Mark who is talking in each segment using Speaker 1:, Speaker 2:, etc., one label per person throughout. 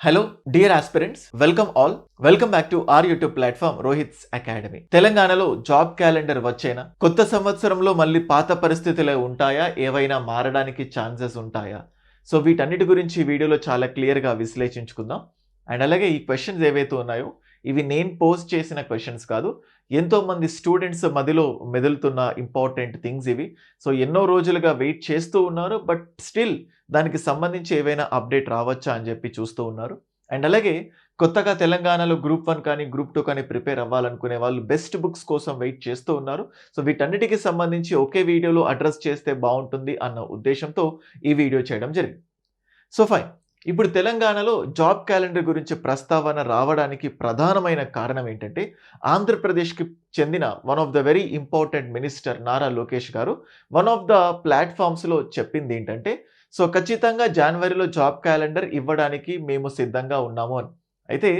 Speaker 1: Hello dear aspirants, welcome all. Welcome back to our YouTube platform Rohit's academy. తెలంగాణలో job calendar వచ్చేనా? కొత్త సంవత్సరంలో మళ్ళీ పాత పరిస్థితులే ఉంటాయా? ఏవైనా మారడానికి ఛాన్సెస్ ఉంటాయా? సో వీటన్నిటి గురించి ఈ వీడియోలో చాలా క్లియర్గా విశ్లేషించుకుందాం. అండ్ అలాగే ఈ క్వశ్చన్స్ ఏవైతే ఉన్నాయో ఇవి నేను పోస్ట్ చేసిన క్వశ్చన్స్ కాదు, ఎంతోమంది స్టూడెంట్స్ మధ్యలో మెదులుతున్న ఇంపార్టెంట్ థింగ్స్ ఇవి. సో ఎన్నో రోజులుగా వెయిట్ చేస్తూ ఉన్నారు, బట్ స్టిల్ దానికి సంబంధించి ఏవైనా అప్డేట్ రావచ్చా అని చెప్పి చూస్తూ ఉన్నారు. అండ్ అలాగే కొత్తగా తెలంగాణలో గ్రూప్ 1 కానీ గ్రూప్ 2 కానీ ప్రిపేర్ అవ్వాలనుకునే వాళ్ళు బెస్ట్ బుక్స్ కోసం వెయిట్ చేస్తూ ఉన్నారు. సో వీటన్నిటికీ సంబంధించి ఒకే వీడియోలో అడ్రస్ చేస్తే బాగుంటుంది అన్న ఉద్దేశంతో ఈ వీడియో చేయడం జరిగింది. సో ఫైన్, ఇప్పుడు తెలంగాణలో జాబ్ క్యాలెండర్ గురించి ప్రస్తావన రావడానికి ప్రధానమైన కారణం ఏంటంటే, ఆంధ్రప్రదేశ్కి చెందిన one of the very important minister Nara Lokesh గారు వన్ ఆఫ్ ద ప్లాట్ఫామ్స్లో చెప్పింది ఏంటంటే, సో ఖచ్చితంగా జనవరిలో జాబ్ క్యాలెండర్ ఇవ్వడానికి మేము సిద్ధంగా ఉన్నాము అని. అయితే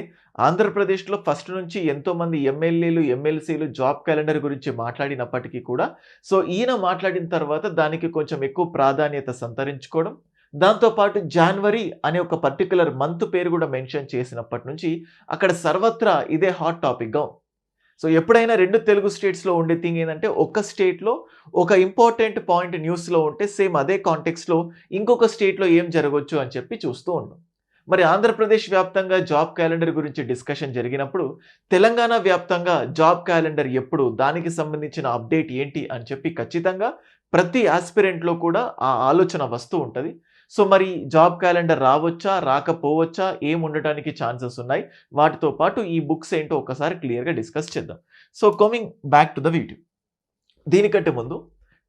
Speaker 1: ఆంధ్రప్రదేశ్లో ఫస్ట్ నుంచి ఎంతోమంది ఎమ్మెల్యేలు ఎమ్మెల్సీలు జాబ్ క్యాలెండర్ గురించి మాట్లాడినప్పటికీ కూడా సో ఈయన మాట్లాడిన తర్వాత దానికి కొంచెం ఎక్కువ ప్రాధాన్యత సంతరించుకోవడం, దాంతోపాటు జనవరి అనే ఒక పర్టికులర్ మంత్ పేరు కూడా మెన్షన్ చేసినప్పటి నుంచి అక్కడ సర్వత్రా ఇదే హాట్ టాపిక్గా ఉంది. సో ఎప్పుడైనా రెండు తెలుగు స్టేట్స్లో ఉండే థింగ్ ఏంటంటే, ఒక స్టేట్లో ఒక ఇంపార్టెంట్ పాయింట్ న్యూస్లో ఉంటే సేమ్ అదే కాంటెక్స్లో ఇంకొక స్టేట్లో ఏం జరగవచ్చు అని చెప్పి చూస్తూ ఉన్నాం. మరి ఆంధ్రప్రదేశ్ వ్యాప్తంగా జాబ్ క్యాలెండర్ గురించి డిస్కషన్ జరిగినప్పుడు తెలంగాణ వ్యాప్తంగా జాబ్ క్యాలెండర్ ఎప్పుడు, దానికి సంబంధించిన అప్డేట్ ఏంటి అని చెప్పి ఖచ్చితంగా ప్రతి ఆస్పిరెంట్లో కూడా ఆ ఆలోచన వస్తూ ఉంటుంది. సో మరి జాబ్ క్యాలెండర్ రావచ్చా, రాకపోవచ్చా, ఏం ఉండటానికి ఛాన్సెస్ ఉన్నాయి, వాటితో పాటు ఈ బుక్స్ ఏంటో ఒకసారి క్లియర్గా డిస్కస్ చేద్దాం. So coming back to the video, దీనికంటే ముందు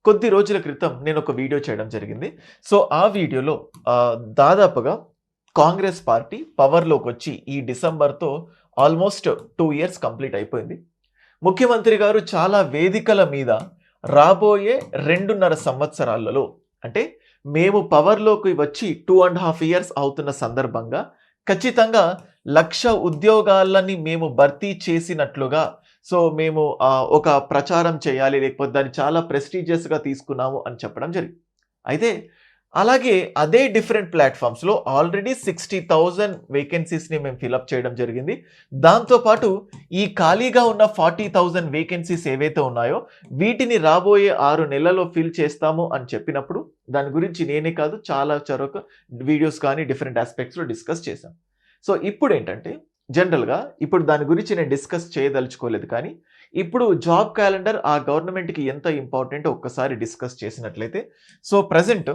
Speaker 1: కొద్ది రోజుల క్రితం నేను ఒక వీడియో చేయడం జరిగింది. సో ఆ వీడియోలో దాదాపుగా కాంగ్రెస్ పార్టీ పవర్లోకి వచ్చి ఈ డిసెంబర్తో ఆల్మోస్ట్ 2 years కంప్లీట్ అయిపోయింది. ముఖ్యమంత్రి గారు చాలా వేదికల మీద రాబోయే 2.5 సంవత్సరాలలో, అంటే మేము పవర్లోకి వచ్చి 2.5 years అవుతున్న సందర్భంగా ఖచ్చితంగా 1,00,000 ఉద్యోగాలని మేము భర్తీ చేసినట్లుగా సో మేము ఒక ప్రచారం చేయాలి, లేకపోతే దాన్ని చాలా ప్రెస్టీజియస్గా తీసుకున్నాము అని చెప్పడం జరిగింది. అయితే అలాగే అదే డిఫరెంట్ ప్లాట్ఫామ్స్లో ఆల్రెడీ 60,000 వేకెన్సీస్ని మేము ఫిలప్ చేయడం జరిగింది. దాంతోపాటు ఈ ఖాళీగా ఉన్న 40,000 వేకెన్సీస్ ఏవైతే ఉన్నాయో వీటిని రాబోయే 6 నెలల్లో ఫిల్ చేస్తాము అని చెప్పినప్పుడు దాని గురించి నేనే కాదు, చాలా చొరక వీడియోస్ కానీ డిఫరెంట్ ఆస్పెక్ట్స్లో డిస్కస్ చేశాను. సో ఇప్పుడు ఏంటంటే, జనరల్గా ఇప్పుడు దాని గురించి నేను డిస్కస్ చేయదలుచుకోలేదు, కానీ ఇప్పుడు జాబ్ క్యాలెండర్ ఆ గవర్నమెంట్కి ఎంత ఇంపార్టెంట్ ఒక్కసారి డిస్కస్ చేసినట్లయితే, సో ప్రజెంట్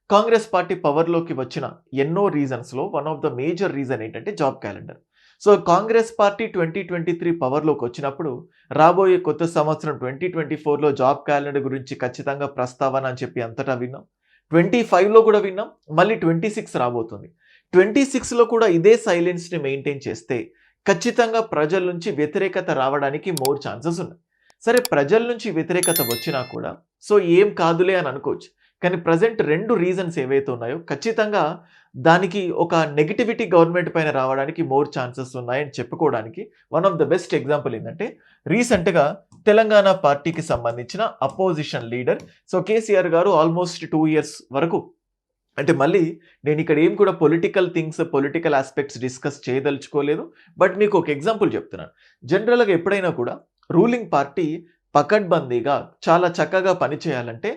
Speaker 1: కాంగ్రెస్ పార్టీ పవర్లోకి వచ్చిన ఎన్నో రీజన్స్లో one of the major reason ఏంటంటే job calendar. So Congress party 2023 పవర్లోకి వచ్చినప్పుడు రాబోయే కొత్త సంవత్సరం 2024లో జాబ్ క్యాలెండర్ గురించి ఖచ్చితంగా ప్రస్తావన అని చెప్పి అంతటా విన్నాం. 25లో కూడా విన్నాం, మళ్ళీ 26 రాబోతుంది. 26లో కూడా ఇదే సైలెన్స్ని మెయింటైన్ చేస్తే ఖచ్చితంగా ప్రజల నుంచి వ్యతిరేకత రావడానికి మోర్ ఛాన్సెస్ ఉన్నాయి. సరే, ప్రజల నుంచి వ్యతిరేకత వచ్చినా కూడా సో ఏం కాదులే అని అనుకోవచ్చు, కానీ ప్రజెంట్ 2 రీజన్స్ ఏవైతే ఉన్నాయో ఖచ్చితంగా దానికి ఒక నెగిటివిటీ గవర్నమెంట్ పైన రావడానికి మోర్ ఛాన్సెస్ ఉన్నాయని చెప్పుకోవడానికి one of the best example ఏంటంటే, రీసెంట్గా తెలంగాణ పార్టీకి సంబంధించిన అపోజిషన్ లీడర్ సో కేసీఆర్ గారు ఆల్మోస్ట్ 2 years వరకు, అంటే మళ్ళీ నేను ఇక్కడ ఏం కూడా political things, political aspects discuss చేయదలుచుకోలేదు, బట్ మీకు ఒక ఎగ్జాంపుల్ చెప్తున్నాను. జనరల్గా ఎప్పుడైనా కూడా రూలింగ్ పార్టీ పకడ్బందీగా చాలా చక్కగా పనిచేయాలంటే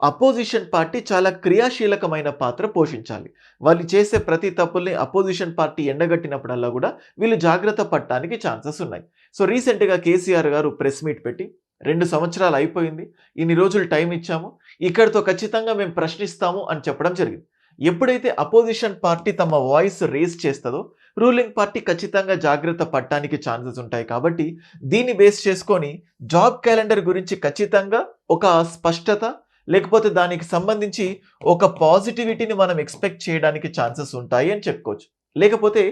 Speaker 1: అపోజిషన్ పార్టీ చాలా క్రియాశీలకమైన పాత్ర పోషించాలి. వాళ్ళు చేసే ప్రతి తప్పుల్ని అపోజిషన్ పార్టీ ఎండగట్టినప్పుడల్లా కూడా వీళ్ళు జాగ్రత్త పడటానికి ఛాన్సెస్ ఉన్నాయి. సో రీసెంట్గా కేసీఆర్ గారు ప్రెస్ మీట్ పెట్టి 2 సంవత్సరాలు అయిపోయింది, ఇన్ని రోజులు టైం ఇచ్చాము, ఇక్కడితో ఖచ్చితంగా మేము ప్రశ్నిస్తాము అని చెప్పడం జరిగింది. ఎప్పుడైతే అపోజిషన్ పార్టీ తమ వాయిస్ రేస్ చేస్తుందో రూలింగ్ పార్టీ ఖచ్చితంగా జాగ్రత్త పడటానికి ఛాన్సెస్ ఉంటాయి. కాబట్టి దీన్ని బేస్ చేసుకొని జాబ్ క్యాలెండర్ గురించి ఖచ్చితంగా ఒక స్పష్టత, లేకపోతే దానికి సంబంధించి ఒక పాజిటివిటీని మనం ఎక్స్పెక్ట్ చేయడానికి ఛాన్సెస్ ఉంటాయి అని చెప్పుకోవచ్చు. లేకపోతే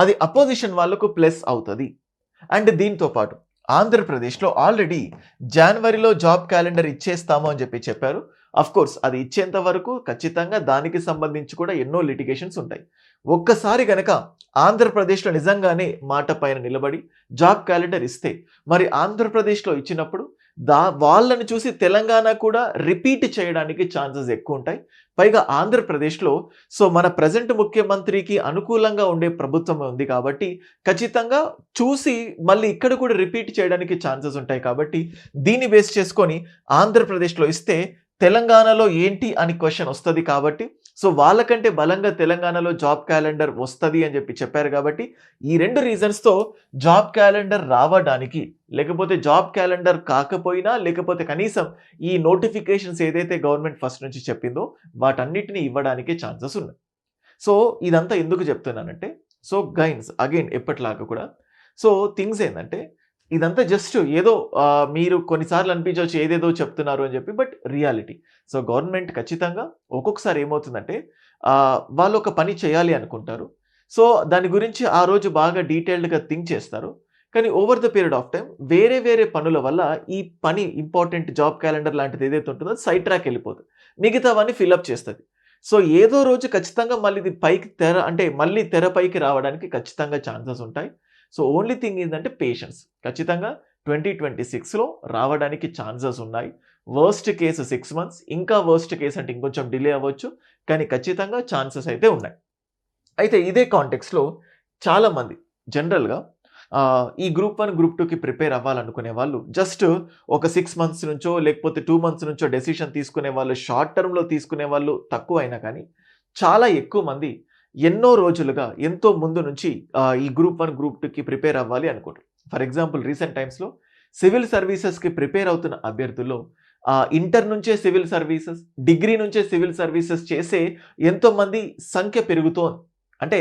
Speaker 1: అది అపోజిషన్ వాళ్ళకు ప్లస్ అవుతుంది. అండ్ దీంతో పాటు ఆంధ్రప్రదేశ్లో ఆల్రెడీ జనవరిలో జాబ్ క్యాలెండర్ ఇచ్చేస్తాము అని చెప్పారు. కోర్స్ అది ఇచ్చేంత వరకు ఖచ్చితంగా దానికి సంబంధించి కూడా ఎన్నో లిటిగేషన్స్ ఉంటాయి. ఒక్కసారి గనక ఆంధ్రప్రదేశ్లో నిజంగానే మాట పైన నిలబడి జాబ్ క్యాలెండర్ ఇస్తే, మరి ఆంధ్రప్రదేశ్లో ఇచ్చినప్పుడు వాళ్ళని చూసి తెలంగాణ కూడా రిపీట్ చేయడానికి ఛాన్సెస్ ఎక్కువ ఉంటాయి. పైగా ఆంధ్రప్రదేశ్‌లో మన ప్రెజెంట్ ముఖ్యమంత్రికి అనుకూలంగా ఉండే ప్రభుత్వం ఉంది కాబట్టి ఖచ్చితంగా చూసి మళ్ళీ ఇక్కడ కూడా రిపీట్ చేయడానికి ఛాన్సెస్ ఉంటాయి కాబట్టి దీన్ని బేస్ చేసుకొని ఆంధ్రప్రదేశ్‌లో ఇస్తే తెలంగాణలో ఏంటి అని క్వెషన్ వస్తది కాబట్టి వాళ్ళకంటే బలంగా తెలంగాణలో జాబ్ క్యాలెండర్ వస్తది అని చెప్పారు కాబట్టి ఈ 2 రీజన్స్‌తో జాబ్ క్యాలెండర్ రావడానికి లేకపోతే జాబ్ క్యాలెండర్ కాకపోయినా లేకపోతే కనీసం ఈ నోటిఫికేషన్స్ ఏదైతే గవర్నమెంట్ ఫస్ట్ నుంచి చెప్పిందో వాటన్నిటిని ఇవ్వడానికి ఛాన్సెస్ ఉన్నాయి. ఇదంతా ఎందుకు చెప్తున్నానంటే గైన్స్ అగైన్ ఎప్పటిలాగా కూడా థింగ్స్ ఏందంటే ఇదంతా జస్ట్ ఏదో మీరు కొన్నిసార్లు అనిపించవచ్చు ఏదేదో చెప్తున్నారు అని చెప్పి. బట్ రియాలిటీ గవర్నమెంట్ ఖచ్చితంగా ఒక్కొక్కసారి ఏమవుతుందంటే వాళ్ళు ఒక పని చేయాలి అనుకుంటారు. దాని గురించి ఆ రోజు బాగా డీటెయిల్డ్‌గా థింక్ చేస్తారు. కానీ over the period of time వేరే వేరే పనుల వల్ల ఈ పని ఇంపార్టెంట్ జాబ్ క్యాలెండర్ లాంటిది ఏదైతే ఉంటుందో సైడ్ ట్రాక్ వెళ్ళిపోతుంది. మిగతావన్నీ ఫిల్అప్ చేస్తుంది. ఏదో రోజు ఖచ్చితంగా మళ్ళీ ఇది మళ్ళీ తెరపైకి రావడానికి ఖచ్చితంగా ఛాన్సెస్ ఉంటాయి. ఓన్లీ థింగ్ ఏంటంటే పేషెన్స్. ఖచ్చితంగా 2026లో రావడానికి ఛాన్సెస్ ఉన్నాయి. వర్స్ట్ కేస్ 6 months, ఇంకా వర్స్ట్ కేస్ అంటే ఇంకొంచెం డిలే అవ్వచ్చు. కానీ ఖచ్చితంగా ఛాన్సెస్ అయితే ఉన్నాయి. అయితే ఇదే కాంటెక్స్‌లో చాలామంది జనరల్‌గా ఈ గ్రూప్ 1, గ్రూప్ 2కి ప్రిపేర్ అవ్వాలనుకునే వాళ్ళు జస్ట్ ఒక 6 months నుంచో లేకపోతే 2 months నుంచో డెసిషన్ తీసుకునే వాళ్ళు, షార్ట్ టర్మ్‌లో తీసుకునే వాళ్ళు తక్కువైనా కానీ చాలా ఎక్కువ మంది ఎన్నో రోజులుగా ఎంతో ముందు నుంచి ఈ గ్రూప్ 1, గ్రూప్ 2కి ప్రిపేర్ అవ్వాలి అనుకుంటారు. ఫర్ ఎగ్జాంపుల్ రీసెంట్ టైమ్స్‌లో సివిల్ సర్వీసెస్‌కి ప్రిపేర్ అవుతున్న అభ్యర్థుల్లో ఇంటర్ నుంచే సివిల్ సర్వీసెస్, డిగ్రీ నుంచే సివిల్ సర్వీసెస్ చేసే ఎంతోమంది సంఖ్య పెరుగుతోంది. అంటే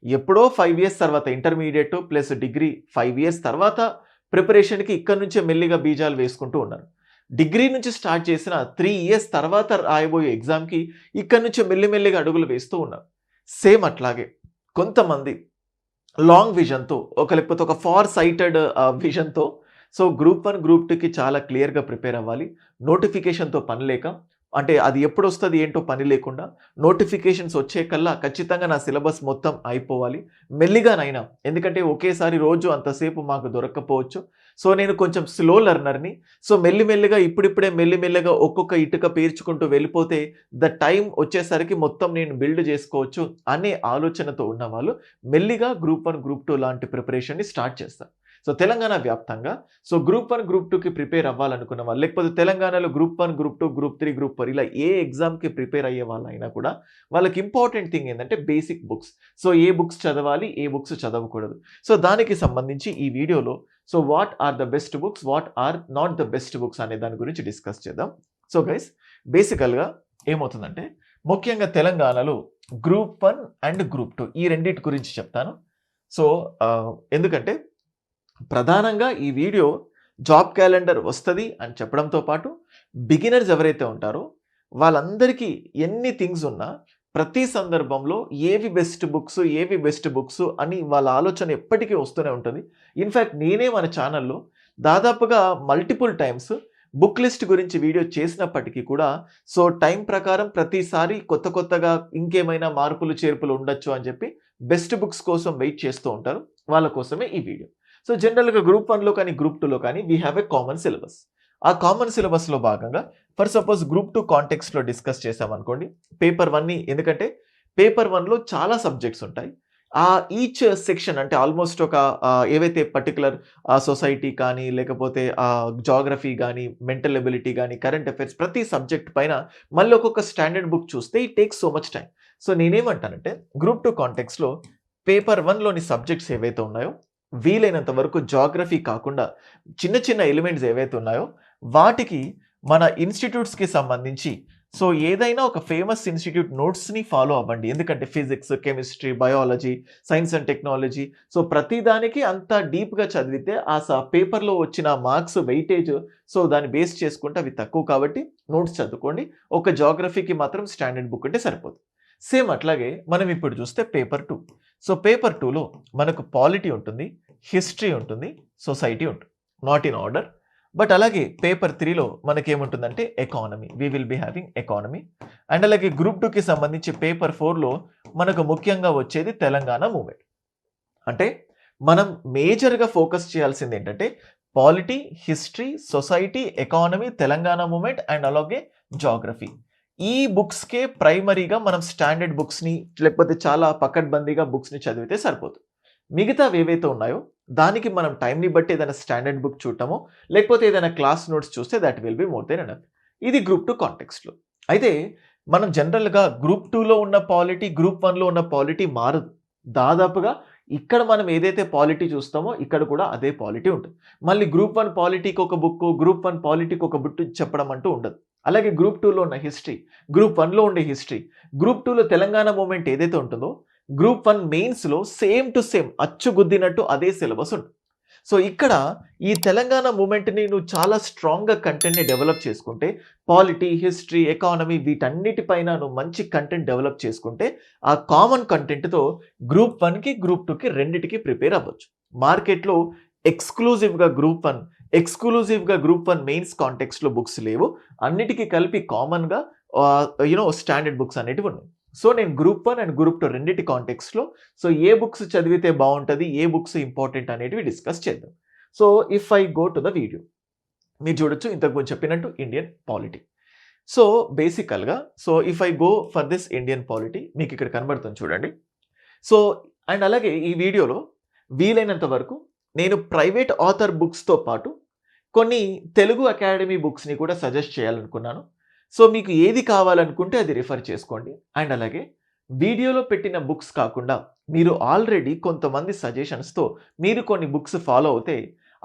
Speaker 1: ఎప్పుడో 5 years తర్వాత ఇంటర్మీడియట్ ప్లస్ డిగ్రీ 5 years తర్వాత ప్రిపరేషన్‌కి ఇక్కడ నుంచే మెల్లిగా బీజాలు వేసుకుంటూ ఉన్నారు. డిగ్రీ నుంచి స్టార్ట్ చేసిన 3 years తర్వాత రాయబోయే ఎగ్జామ్‌కి ఇక్కడ నుంచే మెల్లిమెల్లిగా అడుగులు వేస్తూ ఉన్నారు. సేమ్ అట్లాగే కొంతమంది లాంగ్ విజన్‌తో లేకపోతే ఒక ఫార్ సైటెడ్ విజన్‌తో గ్రూప్ 1, గ్రూప్ 2కి చాలా క్లియర్‌గా ప్రిపేర్ అవ్వాలి. నోటిఫికేషన్‌తో పని లేక అంటే అది ఎప్పుడొస్తది ఏంటో పని లేకుండా నోటిఫికేషన్స్ వచ్చేకల్లా ఖచ్చితంగా నా సిలబస్ మొత్తం అయిపోవాలి. మెల్లిగానైనా ఎందుకంటే ఒకేసారి రోజు అంతసేపు మాకు దొరక్కపోవచ్చు. నేను కొంచెం స్లో లెర్నర్‌ని. మెల్లిమెల్లిగా ఇప్పుడిప్పుడే మెల్లిమెల్లిగా ఒక్కొక్క ఇటుక పేర్చుకుంటూ వెళ్ళిపోతే ద టైం వచ్చేసరికి మొత్తం నేను బిల్డ్ చేసుకోవచ్చు అనే ఆలోచనతో ఉన్నవాళ్ళు మెల్లిగా గ్రూప్ 1, గ్రూప్ 2 లాంటి ప్రిపరేషన్‌ని స్టార్ట్ చేస్తారు. తెలంగాణ వ్యాప్తంగా గ్రూప్ 1, గ్రూప్ 2కి ప్రిపేర్ అవ్వాలనుకున్న వాళ్ళు లేకపోతే తెలంగాణలో గ్రూప్ 1, గ్రూప్ 2, గ్రూప్ 3, గ్రూప్ 4 ఇలా ఏ ఎగ్జామ్‌కి ప్రిపేర్ అయ్యే వాళ్ళైనా కూడా వాళ్ళకి ఇంపార్టెంట్ థింగ్ ఏంటంటే బేసిక్ బుక్స్. ఏ బుక్స్ చదవాలి, ఏ బుక్స్ చదవకూడదు. దానికి సంబంధించి ఈ వీడియోలో what are the best books, what are not the best books అనే దాని గురించి డిస్కస్ చేద్దాం. గైస్ బేసికల్‌గా ఏమవుతుందంటే ముఖ్యంగా తెలంగాణలో గ్రూప్ 1 అండ్ గ్రూప్ 2 ఈ రెండిటి గురించి చెప్తాను. ఎందుకంటే ప్రధానంగా ఈ వీడియో జాబ్ క్యాలెండర్ వస్తది అని చెప్పడంతో పాటు బిగినర్స్ ఎవరైతే ఉంటారో వాళ్ళందరికీ ఎన్ని థింగ్స్ ఉన్నా ప్రతి సందర్భంలో ఏవి బెస్ట్ బుక్స్ అని వాళ్ళ ఆలోచన ఎప్పటికీ వస్తూనే ఉంటుంది. ఇన్ఫ్యాక్ట్ నేనే మన ఛానల్లో దాదాపుగా మల్టిపుల్ టైమ్స్ బుక్ లిస్ట్ గురించి వీడియో చేసినప్పటికీ కూడా టైం ప్రకారం ప్రతిసారి కొత్తగా ఇంకేమైనా మార్పులు చేర్పులు ఉండొచ్చు అని చెప్పి బెస్ట్ బుక్స్ కోసం వెయిట్ చేస్తూ ఉంటారు. వాళ్ళ కోసమే ఈ వీడియో. జనరల్‌గా గ్రూప్ 1లో కానీ గ్రూప్ 2లో కానీ we have a common syllabus. ఆ కామన్ సిలబస్‌లో భాగంగా ఫర్ సపోజ్ గ్రూప్ 2 కాంటెక్స్ట్‌లో డిస్కస్ చేసామనుకోండి పేపర్ 1ని. ఎందుకంటే పేపర్ 1లో చాలా సబ్జెక్ట్స్ ఉంటాయి. ఈచ్ సెక్షన్ అంటే ఆల్మోస్ట్ ఏవైతే పర్టిక్యులర్ సొసైటీ కానీ లేకపోతే జాగ్రఫీ కానీ మెంటల్ ఎబిలిటీ కానీ కరెంట్ అఫైర్స్ ప్రతి సబ్జెక్ట్ పైన మళ్ళీ ఒక్కొక్క స్టాండర్డ్ బుక్ చూస్తే it takes so much time. నేనేమంటానంటే గ్రూప్ 2 కాంటెక్స్ట్‌లో పేపర్ 1లోని సబ్జెక్ట్స్ ఏవైతే ఉన్నాయో వీలైనంత వరకు జాగ్రఫీ కాకుండా చిన్న ఎలిమెంట్స్ ఏవైతే ఉన్నాయో వాటికి మన ఇన్స్టిట్యూట్స్‌కి సంబంధించి ఏదైనా ఒక ఫేమస్ ఇన్స్టిట్యూట్ నోట్స్‌ని ఫాలో అవ్వండి. ఎందుకంటే physics, chemistry, biology, science and technology ప్రతి దానికి అంత డీప్‌గా చదివితే పేపర్‌లో వచ్చిన మార్క్స్ వెయిటేజ్ దాన్ని బేస్ చేసుకుంటే అవి తక్కువ కాబట్టి నోట్స్ చదువుకోండి. ఒక జాగ్రఫీకి మాత్రం స్టాండర్డ్ బుక్ ఉంటే సరిపోతుంది. సేమ్ అట్లాగే మనం ఇప్పుడు చూస్తే పేపర్ 2. పేపర్ 2లో మనకు పాలిటీ ఉంటుంది, హిస్టరీ ఉంటుంది, సొసైటీ ఉంటుంది. Not in order. బట్ అలాగే పేపర్ 3లో మనకేముంటుందంటే economy. We will be having economy. And అలాగే గ్రూప్ 2కి సంబంధించి పేపర్ 4లో మనకు ముఖ్యంగా వచ్చేది తెలంగాణ మూవ్మెంట్. అంటే మనం మేజర్‌గా ఫోకస్ చేయాల్సింది ఏంటంటే polity, history, society, economy, Telangana movement and అలాగే జాగ్రఫీ. ఈ బుక్స్కే ప్రైమరీగా మనం స్టాండర్డ్ బుక్స్ని లేకపోతే చాలా పకడ్బందీగా బుక్స్ని చదివితే సరిపోతుంది. మిగతావి ఏవైతే ఉన్నాయో దానికి మనం టైంని బట్టి ఏదైనా స్టాండర్డ్ బుక్ చూడటమో లేకపోతే ఏదైనా క్లాస్ నోట్స్ చూస్తే that will be more than enough. ఇది గ్రూప్ 2 కాంటెక్స్ట్లో. అయితే మనం జనరల్గా గ్రూప్ 2లో ఉన్న పాలిటీ గ్రూప్ 1లో ఉన్న పాలిటీ మారదు. దాదాపుగా ఇక్కడ మనం ఏదైతే పాలిటీ చూస్తామో ఇక్కడ కూడా అదే పాలిటీ ఉంటుంది. మళ్ళీ గ్రూప్ 1 పాలిటీకి ఒక బుక్, గ్రూప్ 1 పాలిటీకి ఒక బుక్ చెప్పడం అంటూ ఉండదు. అలాగే గ్రూప్ 2లో ఉన్న హిస్టరీ, గ్రూప్ 1లో ఉండే హిస్టరీ, గ్రూప్ 2లో తెలంగాణ మూమెంట్ ఏదైతే ఉంటుందో గ్రూప్ 1 మెయిన్స్లో సేమ్ టు సేమ్ అచ్చుగుద్దినట్టు అదే సిలబస్ ఉంటుంది. సో ఇక్కడ ఈ తెలంగాణ మూమెంట్ని నువ్వు చాలా స్ట్రాంగ్గా కంటెంట్ని డెవలప్ చేసుకుంటే, పాలిటీ, హిస్టరీ, ఎకానమీ వీటన్నిటిపైన నువ్వు మంచి కంటెంట్ డెవలప్ చేసుకుంటే ఆ కామన్ కంటెంట్తో గ్రూప్ 1కి గ్రూప్ 2కి రెండిటికి ప్రిపేర్ అవ్వచ్చు. మార్కెట్లో ఎక్స్క్లూజివ్గా గ్రూప్ 1, ఎక్స్క్లూజివ్గా గ్రూప్ 1 మెయిన్స్ కాంటెక్స్ట్లో బుక్స్ లేవు. అన్నిటికీ కలిపి కామన్గా స్టాండర్డ్ బుక్స్ అనేటివి ఉన్నాయి. సో నేను గ్రూప్ 1 అండ్ గ్రూప్ 2 రెండిటి కాంటెక్స్ట్లో సో ఏ బుక్స్ చదివితే బాగుంటుంది, ఏ బుక్స్ ఇంపార్టెంట్ అనేటివి డిస్కస్ చేద్దాం. So if I go to the video, మీరు చూడొచ్చు ఇంతకుముందు చెప్పినట్టు ఇండియన్ పాలిటీ. సో బేసికల్గా so if I go for this Indian polity మీకు ఇక్కడ కనబడుతుంది చూడండి. సో అండ్ అలాగే ఈ వీడియోలో వీలైనంత వరకు నేను ప్రైవేట్ ఆథర్ బుక్స్తో పాటు కొన్ని తెలుగు అకాడమీ బుక్స్ని కూడా సజెస్ట్ చేయాలనుకున్నాను. సో మీకు ఏది కావాలనుకుంటే అది రిఫర్ చేసుకోండి. అండ్ అలాగే వీడియోలో పెట్టిన బుక్స్ కాకుండా మీరు ఆల్రెడీ కొంతమంది సజెషన్స్తో మీరు కొన్ని బుక్స్ ఫాలో అవుతే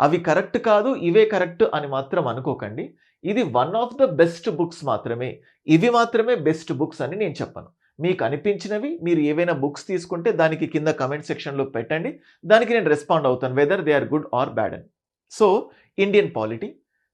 Speaker 1: అవి కరెక్ట్ కాదు, ఇవే కరెక్ట్ అని మాత్రం అనుకోకండి. ఇది one of the best books మాత్రమే, ఇవి మాత్రమే బెస్ట్ బుక్స్ అని నేను చెప్పను. మీకు అనిపించినవి మీరు ఏవైనా బుక్స్ తీసుకుంటే దానికి కింద కమెంట్ సెక్షన్లో పెట్టండి, దానికి నేను రెస్పాండ్ అవుతాను whether they are good or bad అని. So Indian polity,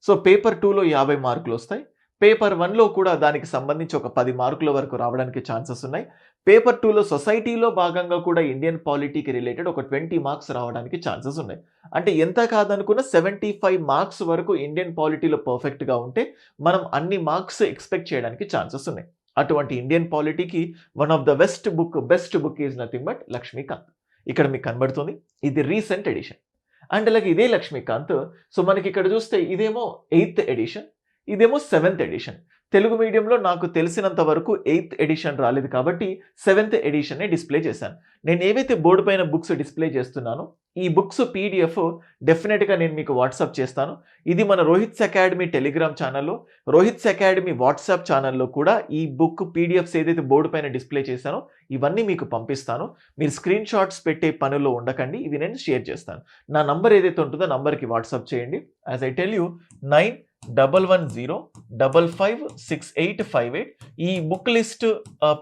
Speaker 1: so paper 2లో 50 మార్కులు వస్తాయి. పేపర్ 1లో కూడా దానికి సంబంధించి ఒక 10 మార్కుల వరకు రావడానికి ఛాన్సెస్ ఉన్నాయి. పేపర్ 2లో సొసైటీలో భాగంగా కూడా ఇండియన్ పాలిటీకి రిలేటెడ్ ఒక 20 మార్క్స్ రావడానికి ఛాన్సెస్ ఉన్నాయి. అంటే ఎంత కాదనుకున్న 75 మార్క్స్ వరకు ఇండియన్ పాలిటీలో పర్ఫెక్ట్గా ఉంటే మనం అన్ని మార్క్స్ ఎక్స్పెక్ట్ చేయడానికి ఛాన్సెస్ ఉన్నాయి. అటువంటి ఇండియన్ పాలిటీకి one of the best book is nothing but Laxmikanth. ఇక్కడ మీకు కనబడుతుంది, ఇది రీసెంట్ ఎడిషన్. అండ్ అలాగే ఇదే లక్ష్మీకాంత్ సో మనకి ఇక్కడ చూస్తే ఇదేమో 8th ఎడిషన్, ఇదేమో 7th ఎడిషన్. తెలుగు మీడియంలో నాకు తెలిసినంత వరకు 8th ఎడిషన్ రాలేదు కాబట్టి 7th ఎడిషన్నే డిస్ప్లే చేశాను. నేను ఏవైతే బోర్డు పైన బుక్స్ డిస్ప్లే చేస్తున్నానో ఈ బుక్స్ పీడిఎఫ్ డెఫినెట్గా నేను మీకు వాట్సాప్ చేస్తాను. ఇది మన రోహిత్స్ అకాడమీ టెలిగ్రామ్ ఛానల్లో, రోహిత్స్ అకాడమీ వాట్సాప్ ఛానల్లో కూడా ఈ బుక్ పీడిఎఫ్స్ ఏదైతే బోర్డు పైన డిస్ప్లే చేశానో ఇవన్నీ మీకు పంపిస్తాను. మీరు స్క్రీన్ షాట్స్ పెట్టే పనుల్లో ఉండకండి, ఇవి నేను షేర్ చేస్తాను. నా నంబర్ ఏదైతే ఉంటుందో నంబర్కి వాట్సాప్ చేయండి. As I tell you 9110556858. ఈ బుక్ లిస్ట్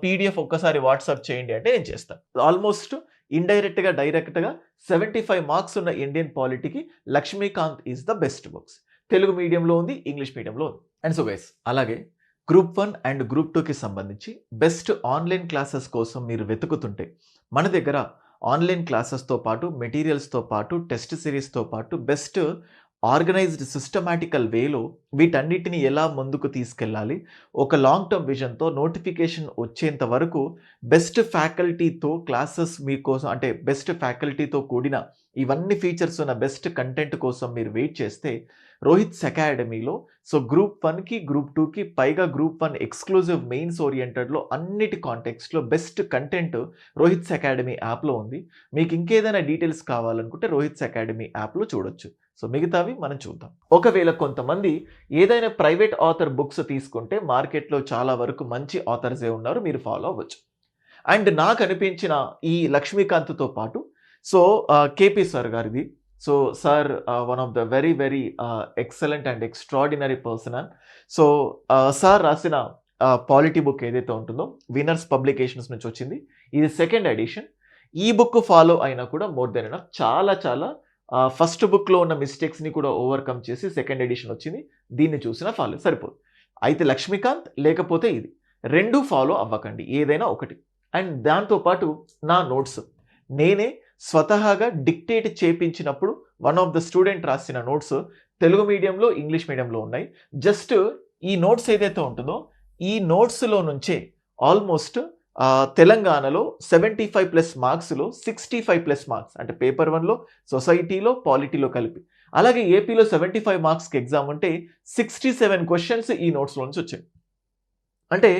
Speaker 1: పీడిఎఫ్ ఒక్కసారి వాట్సాప్ చేయండి అంటే నేను చేస్తాను. ఆల్మోస్ట్ ఇండైరెక్ట్గా డైరెక్ట్గా 75 మార్క్స్ ఉన్న ఇండియన్ పాలిటీకి Laxmikanth is the best books. Telugu మీడియంలో ఉంది, ఇంగ్లీష్ మీడియంలో ఉంది. అండ్ సో గైస్ అలాగే గ్రూప్ 1 అండ్ గ్రూప్ 2కి సంబంధించి బెస్ట్ ఆన్లైన్ క్లాసెస్ కోసం మీరు వెతుకుతుంటే మన దగ్గర ఆన్లైన్ క్లాసెస్తో పాటు మెటీరియల్స్తో పాటు టెస్ట్ సిరీస్తో పాటు బెస్ట్ ఆర్గనైజ్డ్ సిస్టమాటికల్ వేలో వీటన్నిటిని ఎలా ముందుకు తీసుకెళ్ళాలి, ఒక లాంగ్ టర్మ్ విజన్తో నోటిఫికేషన్ వచ్చేంత వరకు బెస్ట్ ఫ్యాకల్టీతో క్లాసెస్ మీకోసం అంటే బెస్ట్ ఫ్యాకల్టీతో కూడిన ఇవన్నీ ఫీచర్స్ ఉన్న బెస్ట్ కంటెంట్ కోసం మీరు వెయిట్ చేస్తే రోహిత్స్ అకాడమీలో సో గ్రూప్ 1కి గ్రూప్ 2కి పైగా గ్రూప్ 1 ఎక్స్క్లూజివ్ మెయిన్స్ ఓరియంటెడ్లో అన్నిటి కాంటెక్స్ట్లో బెస్ట్ కంటెంట్ రోహిత్స్ అకాడమీ యాప్లో ఉంది. మీకు ఇంకేదైనా డీటెయిల్స్ కావాలనుకుంటే రోహిత్స్ అకాడమీ యాప్లో చూడొచ్చు. సో మిగతావి మనం చూద్దాం. ఒకవేళ కొంతమంది ఏదైనా ప్రైవేట్ ఆథర్ బుక్స్ తీసుకుంటే మార్కెట్లో చాలా వరకు మంచి ఆథర్సే ఉన్నారు, మీరు ఫాలో అవ్వచ్చు. అండ్ నాకు అనిపించిన ఈ లక్ష్మీకాంత్తో పాటు సో కేపీ సార్ గారిది so sir one of the very excellent and extraordinary person. So sir రాసిన పాలిటీ బుక్ ఏదైతే ఉంటుందో విన్నర్స్ పబ్లికేషన్స్ నుంచి వచ్చింది, ఇది 2nd ఎడిషన్. ఈ బుక్ ఫాలో అయినా కూడా మోర్ దెన్ ఎనఫ్. చాలా ఫస్ట్ బుక్లో ఉన్న మిస్టేక్స్ని కూడా ఓవర్కమ్ చేసి 2nd ఎడిషన్ వచ్చింది, దీన్ని చూసినా ఫాలో సరిపోదు. అయితే లక్ష్మీకాంత్ లేకపోతే ఇది రెండు ఫాలో అవ్వకండి, ఏదైనా ఒకటి. అండ్ దాంతోపాటు నా నోట్స్ నేనే స్వతహాగా డిక్టేట్ చేపించినప్పుడు వన్ ఆఫ్ ద స్టూడెంట్ రాసిన నోట్స్ తెలుగు మీడియంలో ఇంగ్లీష్ మీడియంలో ఉన్నాయి. జస్ట్ ఈ నోట్స్ ఏదైతే ఉంటుందో ఈ నోట్స్లో నుంచే ఆల్మోస్ట్ తెలంగాణలో 75+ మార్క్స్లో 65+ మార్క్స్ అంటే పేపర్ 1లో సొసైటీలో పాలిటీలో కలిపి అలాగే ఏపీలో 75 మార్క్స్కి ఎగ్జామ్ ఉంటే 67 క్వశ్చన్స్ ఈ నోట్స్లో నుంచి వచ్చాయి. అంటే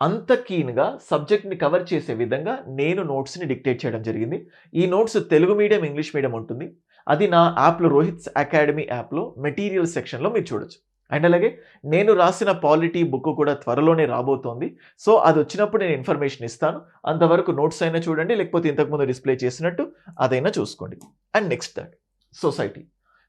Speaker 1: అంత కీన్గా సబ్జెక్ట్ని కవర్ చేసే విధంగా నేను నోట్స్ని డిక్టేట్ చేయడం జరిగింది. ఈ notes Telugu medium, English medium ఉంటుంది. అది నా యాప్లో, రోహిత్స్ అకాడమీ యాప్లో మెటీరియల్ సెక్షన్లో మీరు చూడొచ్చు. అండ్ అలాగే నేను రాసిన పాలిటీ బుక్ కూడా త్వరలోనే రాబోతోంది. సో అది వచ్చినప్పుడు నేను ఇన్ఫర్మేషన్ ఇస్తాను. అంతవరకు నోట్స్ అయినా చూడండి, లేకపోతే ఇంతకుముందు డిస్ప్లే చేసినట్టు అదైనా చూసుకోండి. అండ్ నెక్స్ట్ దట్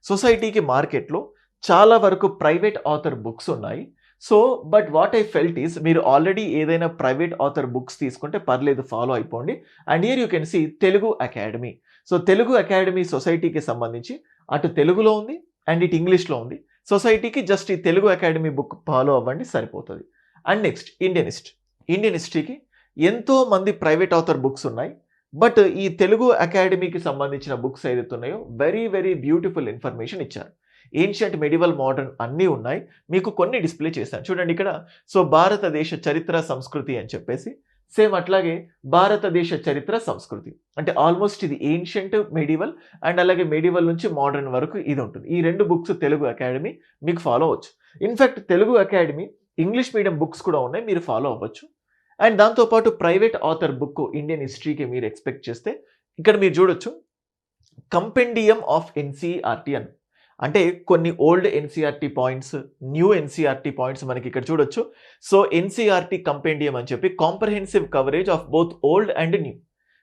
Speaker 1: సొసైటీకి మార్కెట్లో చాలా వరకు ప్రైవేట్ ఆథర్ బుక్స్ ఉన్నాయి. So but what I felt is, మీరు ఆల్రెడీ ఏదైనా ప్రైవేట్ ఆథర్ బుక్స్ తీసుకుంటే పర్లేదు, ఫాలో అయిపోండి. And here you can see Telugu academy. So Telugu academy సొసైటీకి సంబంధించి అటు తెలుగులో ఉంది అండ్ ఇటు ఇంగ్లీష్లో ఉంది. సొసైటీకి జస్ట్ ఈ తెలుగు అకాడమీ బుక్ ఫాలో అవ్వండి, సరిపోతుంది. అండ్ నెక్స్ట్ ఇండియన్ హిస్టరీకి ఎంతో మంది ప్రైవేట్ ఆథర్ బుక్స్ ఉన్నాయి. బట్ ఈ తెలుగు అకాడమీకి సంబంధించిన బుక్స్ ఏదైతే ఉన్నాయో వెరీ వెరీ బ్యూటిఫుల్ ఇన్ఫర్మేషన్ ఇచ్చారు. ఏన్షియంట్, మెడివల్, మోడర్న్ అన్నీ ఉన్నాయి. మీకు కొన్ని డిస్ప్లే చేశాను చూడండి ఇక్కడ. సో భారతదేశ చరిత్ర సంస్కృతి అని చెప్పేసి, సేమ్ అట్లాగే భారతదేశ చరిత్ర సంస్కృతి అంటే ఆల్మోస్ట్ ఇది ఏన్షియంట్, మెడివల్ అండ్ అలాగే మెడివల్ నుంచి మోడర్న్ వరకు ఇది ఉంటుంది. ఈ 2 బుక్స్ తెలుగు అకాడమీ మీకు ఫాలో అవ్వచ్చు. In fact Telugu academy English medium books కూడా ఉన్నాయి, మీరు ఫాలో అవ్వచ్చు. అండ్ దాంతోపాటు ప్రైవేట్ ఆథర్ బుక్ ఇండియన్ హిస్టరీకి మీరు ఎక్స్పెక్ట్ చేస్తే ఇక్కడ మీరు చూడొచ్చు కంపెండియం ఆఫ్ ఎన్సీఆర్టీ అని. అంటే కొన్ని old NCERT points, new NCERT points మనకి ఇక్కడ చూడొచ్చు. సో ఎన్సీఆర్టీ కంపెండియం అని చెప్పి comprehensive coverage of both old and new.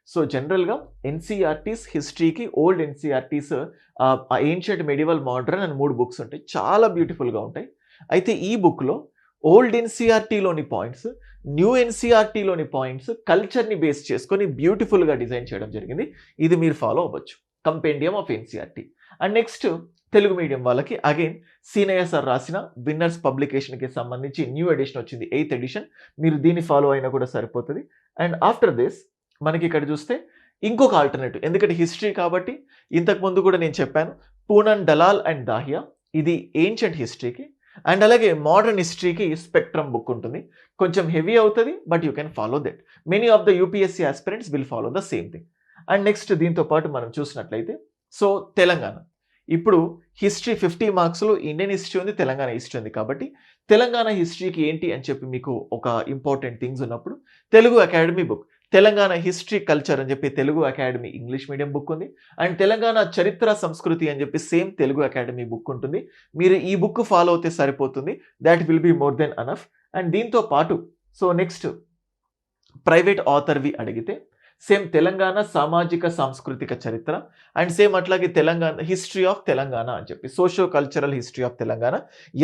Speaker 1: So జనరల్గా ఎన్సీఆర్టీస్ హిస్టరీకి old NCERTs, ancient, medieval, modern అని 3 బుక్స్ ఉంటాయి. చాలా బ్యూటిఫుల్గా ఉంటాయి. అయితే ఈ బుక్లో ఓల్డ్ ఎన్సీఆర్టీలోని పాయింట్స్, న్యూ ఎన్సీఆర్టీలోని పాయింట్స్ కల్చర్ని బేస్ చేసుకొని బ్యూటిఫుల్గా డిజైన్ చేయడం జరిగింది. ఇది మీరు ఫాలో అవ్వచ్చు, కంపెండియం of NCERT. And next Telugu medium వాళ్ళకి అగైన్ సీనయ్య సార్ రాసిన విన్నర్స్ పబ్లికేషన్కి సంబంధించి న్యూ ఎడిషన్ వచ్చింది, 8th ఎడిషన్. మీరు దీన్ని ఫాలో అయినా కూడా సరిపోతుంది. అండ్ ఆఫ్టర్ దిస్ మనకి ఇక్కడ చూస్తే ఇంకొక ఆల్టర్నేటివ్, ఎందుకంటే హిస్టరీ కాబట్టి ఇంతకుముందు కూడా నేను చెప్పాను, పూనన్ దలాల్ అండ్ దాహియా, ఇది ఏన్షియంట్ హిస్టరీకి. అండ్ అలాగే మోడర్న్ హిస్టరీకి స్పెక్ట్రమ్ బుక్ ఉంటుంది. కొంచెం హెవీ అవుతుంది, but you can follow that. Many of the UPSC aspirants will follow the same thing. And next దీంతో పాటు మనం చూసినట్లయితే సో తెలంగాణ, ఇప్పుడు హిస్టరీ 50 మార్క్స్లో ఇండియన్ హిస్టరీ ఉంది, తెలంగాణ హిస్టరీ ఉంది. కాబట్టి తెలంగాణ హిస్టరీకి ఏంటి అని చెప్పి మీకు ఒక ఇంపార్టెంట్ థింగ్స్ ఉన్నప్పుడు Telugu academy book, Telangana history culture అని చెప్పి Telugu academy English medium book ఉంది. అండ్ తెలంగాణ చరిత్ర సంస్కృతి అని చెప్పి సేమ్ తెలుగు అకాడమీ బుక్ ఉంటుంది. మీరు ఈ బుక్ ఫాలో అవుతే సరిపోతుంది, that will be more than enough. And దీంతో పాటు సో నెక్స్ట్ ప్రైవేట్ ఆథర్వి అడిగితే సేమ్ తెలంగాణ సామాజిక సాంస్కృతిక చరిత్ర అండ్ సేమ్ అట్లాగే తెలంగాణ హిస్టరీ ఆఫ్ తెలంగాణ అని చెప్పి socio cultural history of Telangana,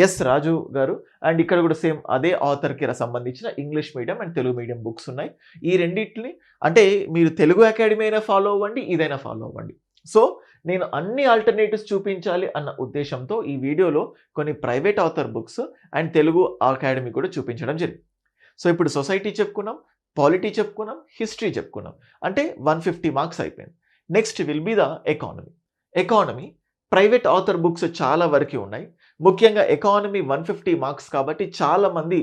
Speaker 1: S Raju garu. And ఇక్కడ కూడా సేమ్ అదే ఆథర్కి సంబంధించిన English medium and Telugu medium books ఉన్నాయి. ఈ రెండింటిని అంటే మీరు తెలుగు అకాడమీ అయినా ఫాలో అవ్వండి, ఇదైనా ఫాలో అవ్వండి. సో నేను అన్ని ఆల్టర్నేటివ్స్ చూపించాలి అన్న ఉద్దేశంతో ఈ వీడియోలో కొన్ని private author books and Telugu academy కూడా చూపించడం జరిగింది. సో ఇప్పుడు సొసైటీ చెప్పుకున్నాం, పాలిటీ చెప్పుకున్నాం, హిస్టరీ చెప్పుకున్నాం, అంటే 150 మార్క్స్ అయిపోయింది. Next will be the economy private author books చాలా వరకు ఉన్నాయి. ముఖ్యంగా ఎకానమీ 150 మార్క్స్ కాబట్టి చాలామంది